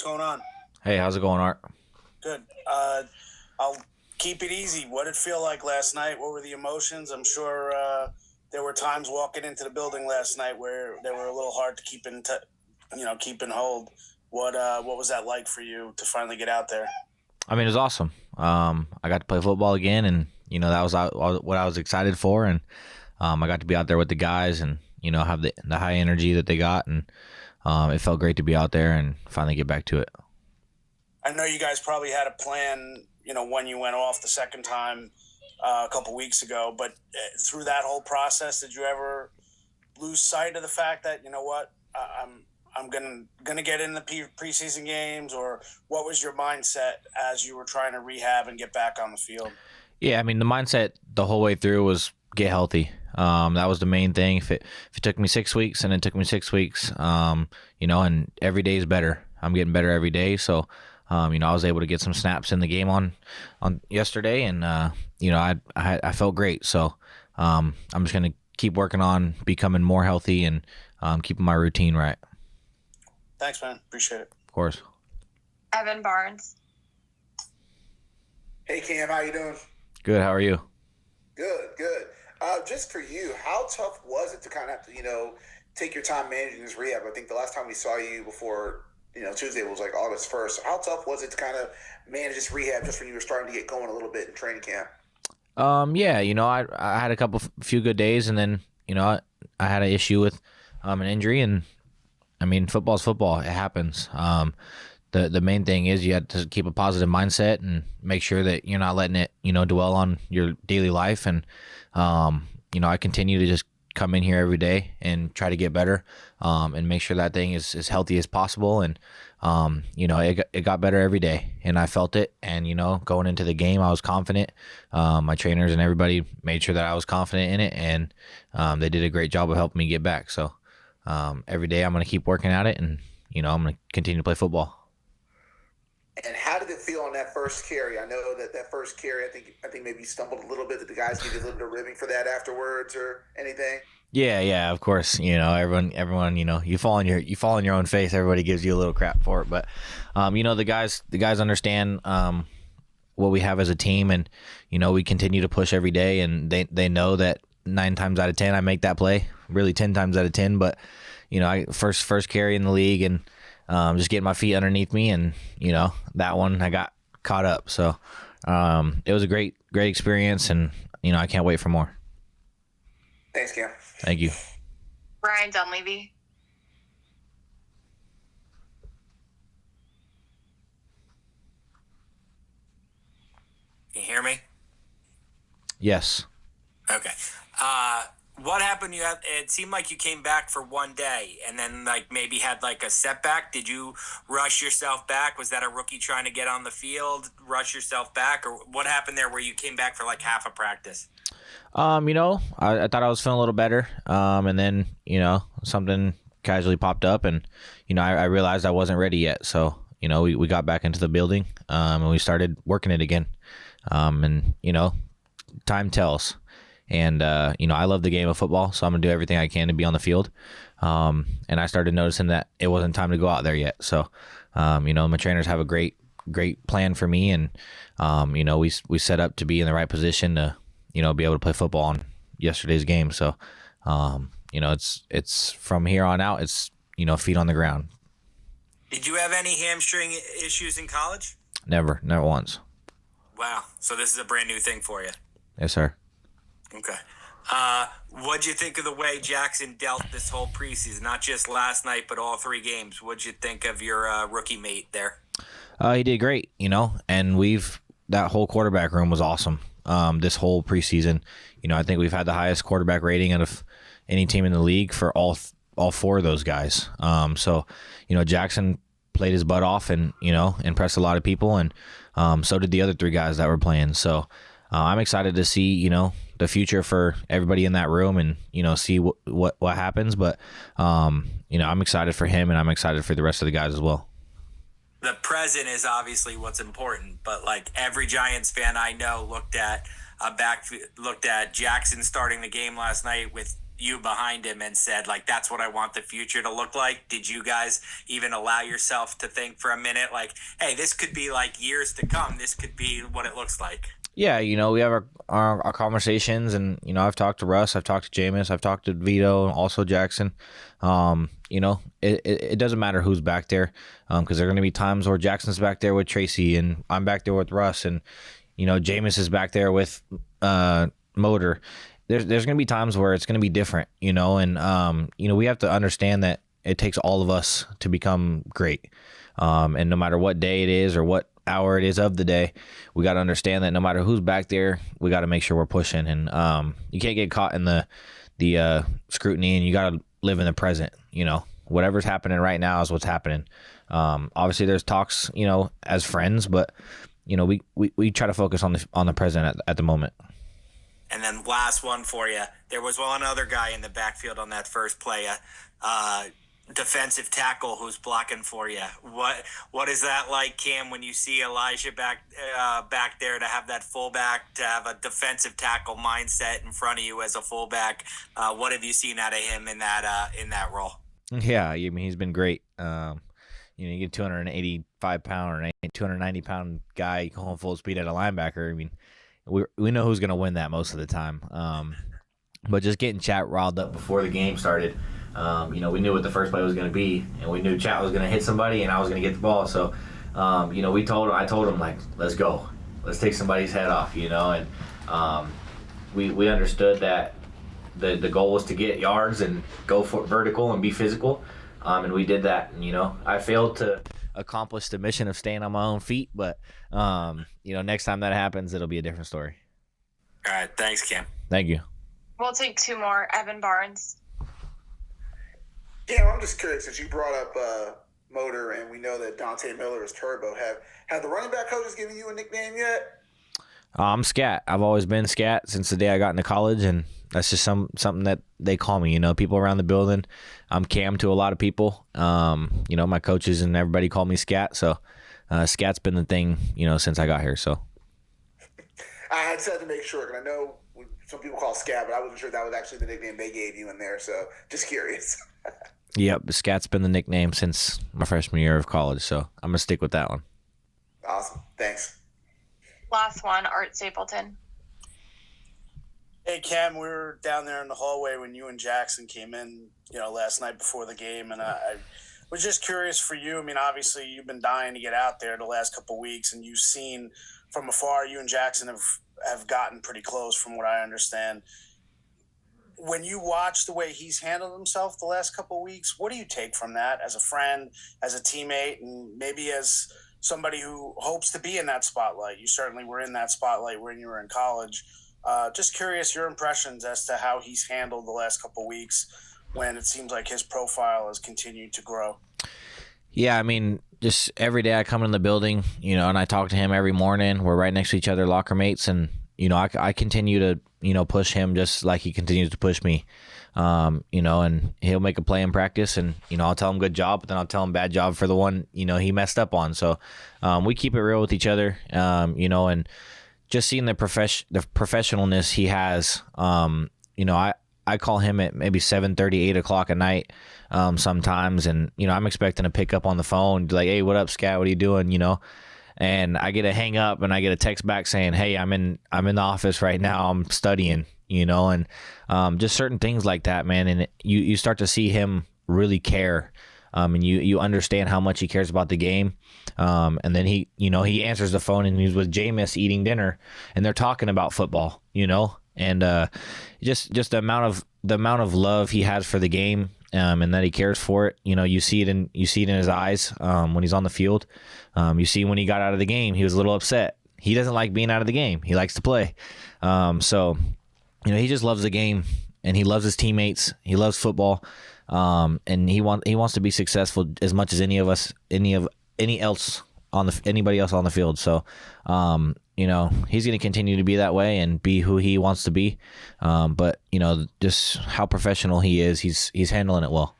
going on? Hey, how's it going, Art? Good. I'll keep it easy. What did it feel like last night? What were the emotions? I'm sure there were times walking into the building last night where they were a little hard to keep in hold. What was that like for you to finally get out there? I mean, it was awesome. I got to play football again, and that was what I was excited for. And I got to be out there with the guys, and have the high energy that they got, and it felt great to be out there and finally get back to it. I know you guys probably had a plan, when you went off the second time a couple weeks ago, but through that whole process, did you ever lose sight of the fact that, I'm gonna get in the preseason games, or what was your mindset as you were trying to rehab and get back on the field? Yeah, I mean, the mindset the whole way through was get healthy. That was the main thing. If it took me 6 weeks, and it took me 6 weeks, and every day is better. I'm getting better every day, so. I was able to get some snaps in the game on yesterday, and I felt great. So I'm just gonna keep working on becoming more healthy and keeping my routine right. Thanks, man. Appreciate it. Of course. Evan Barnes. Hey Cam, how you doing? Good. How are you? Good. Just for you, how tough was it to kind of have to take your time managing this rehab? I think the last time we saw you before. Tuesday was like August 1st. How tough was it to kind of manage this rehab just when you were starting to get going a little bit in training camp? Yeah, I had a few good days, and then, I had an issue with an injury, and I mean, football's football. It happens. The main thing is you have to keep a positive mindset and make sure that you're not letting it, dwell on your daily life. And, I continue to just come in here every day and try to get better, and make sure that thing is as healthy as possible. And, it got better every day, and I felt it. And, going into the game, I was confident. My trainers and everybody made sure that I was confident in it, and they did a great job of helping me get back. So every day I'm going to keep working at it, and, I'm going to continue to play football. And how did it feel on that first carry? I know that first carry, I think maybe you stumbled a little bit. Did the guys give you a little bit of ribbing for that afterwards or anything? Yeah, of course. Everyone, you fall on your own face. Everybody gives you a little crap for it, but the guys understand what we have as a team, and we continue to push every day, and they know that 9 times out of 10 I make that play, really 10 times out of 10. But I first carry in the league, and just getting my feet underneath me, and that one I got caught up. So it was a great experience, and I can't wait for more. Thanks, Cam. Thank you. Ryan Dunleavy. Can you hear me? Yes. Okay. What happened? It seemed like you came back for one day and then maybe had a setback. Did you rush yourself back? Was that a rookie trying to get on the field, rush yourself back, or what happened there where you came back for half a practice? I thought I was feeling a little better. And then, something casually popped up, and, I realized I wasn't ready yet. So, we got back into the building, and we started working it again. And, time tells. And, I love the game of football, so I'm going to do everything I can to be on the field. And I started noticing that it wasn't time to go out there yet. So, my trainers have a great plan for me. And, we set up to be in the right position to, be able to play football on yesterday's game. So, it's from here on out, it's, feet on the ground. Did you have any hamstring issues in college? Never once. Wow. So this is a brand new thing for you. Yes, sir. Okay. What'd you think of the way Jackson dealt this whole preseason? Not just last night, but all 3 games. What'd you think of your rookie mate there? He did great, and that whole quarterback room was awesome. This whole preseason, I think we've had the highest quarterback rating out of any team in the league for all 4 of those guys. So, Jackson played his butt off and, impressed a lot of people, and so did the other 3 guys that were playing. So I'm excited to see, the future for everybody in that room, and, see what happens. But, I'm excited for him, and I'm excited for the rest of the guys as well. The present is obviously what's important, but every Giants fan I know looked at Jackson starting the game last night with you behind him and said, like, that's what I want the future to look like? Did you guys even allow yourself to think for a minute, like, hey, this could be like years to come, this could be what it looks like? Yeah, we have our conversations, and I've talked to Russ, I've talked to Jameis, I've talked to Vito, and also Jackson. It doesn't matter who's back there, because there are going to be times where Jackson's back there with Tracy, and I'm back there with Russ, and Jameis is back there with Motor. There's going to be times where it's going to be different, and we have to understand that it takes all of us to become great, and no matter what day it is or what hour it is of the day, we got to understand that no matter who's back there, we got to make sure we're pushing, and you can't get caught in the scrutiny, and you got to live in the present. Whatever's happening right now is what's happening. Obviously there's talks, as friends, but we try to focus on the present at the moment. And then last one for you, there was one other guy in the backfield on that first play, defensive tackle who's blocking for you. What is that like, Cam, when you see Elijah back there, to have that fullback, to have a defensive tackle mindset in front of you as a fullback? What have you seen out of him in that role? Yeah, I mean, he's been great. You get 285-pound or 290-pound guy going full speed at a linebacker. I mean, we know who's going to win that most of the time. But just getting Chat riled up before the game started. We knew what the first play was going to be, and we knew Chat was going to hit somebody, and I was going to get the ball. So, I told him, like, let's go, let's take somebody's head off, and we understood that the goal was to get yards and go for vertical and be physical, and we did that. And I failed to accomplish the mission of staying on my own feet, but next time that happens, it'll be a different story. All right, thanks, Cam. Thank you. We'll take two more. Evan Barnes. Yeah, I'm just curious, since you brought up Motor, and we know that Dante Miller is Turbo. Have the running back coaches given you a nickname yet? I'm Scat. I've always been Scat since the day I got into college, and that's just something that they call me. People around the building. I'm Cam to a lot of people. My coaches and everybody call me Scat. So Scat's been the thing, since I got here. So I had said to make sure, because I know some people call Scat, but I wasn't sure that was actually the nickname they gave you in there. So just curious. Yep, Scat's been the nickname since my freshman year of college, so I'm gonna stick with that one. Awesome, thanks. Last one, Art Stapleton. Hey, Cam, we were down there in the hallway when you and Jackson came in, last night before the game, and I was just curious for you. I mean, obviously, you've been dying to get out there the last couple of weeks, and you've seen from afar, you and Jackson have gotten pretty close from what I understand. When you watch the way he's handled himself the last couple of weeks, what do you take from that as a friend, as a teammate, and maybe as somebody who hopes to be in that spotlight? You certainly were in that spotlight when you were in college. Just curious your impressions as to how he's handled the last couple of weeks when it seems like his profile has continued to grow. Yeah, I mean, just every day I come in the building, and I talk to him every morning. We're right next to each other, locker mates, and I continue to push him just like he continues to push me. And he'll make a play in practice, and I'll tell him good job, but then I'll tell him bad job for the one he messed up on. So we keep it real with each other, and just seeing the professionalness he has. I call him at maybe 7:30, 8 o'clock at night sometimes, and I'm expecting to pick up on the phone, like, hey, what up, Scat? What are you doing? And I get a hang up, and I get a text back saying, hey, I'm in the office right now, I'm studying, and just certain things like that, man. And you start to see him really care, and you understand how much he cares about the game. And then he answers the phone, and he's with Jameis eating dinner, and they're talking about football, and just the amount of love he has for the game, and that he cares for it. You see it in his eyes when he's on the field. You see when he got out of the game, he was a little upset. He doesn't like being out of the game. He likes to play. So he just loves the game, and he loves his teammates. He loves football, and he wants to be successful as much as anybody else on the field. So he's going to continue to be that way and be who he wants to be. But just how professional he is, he's handling it well.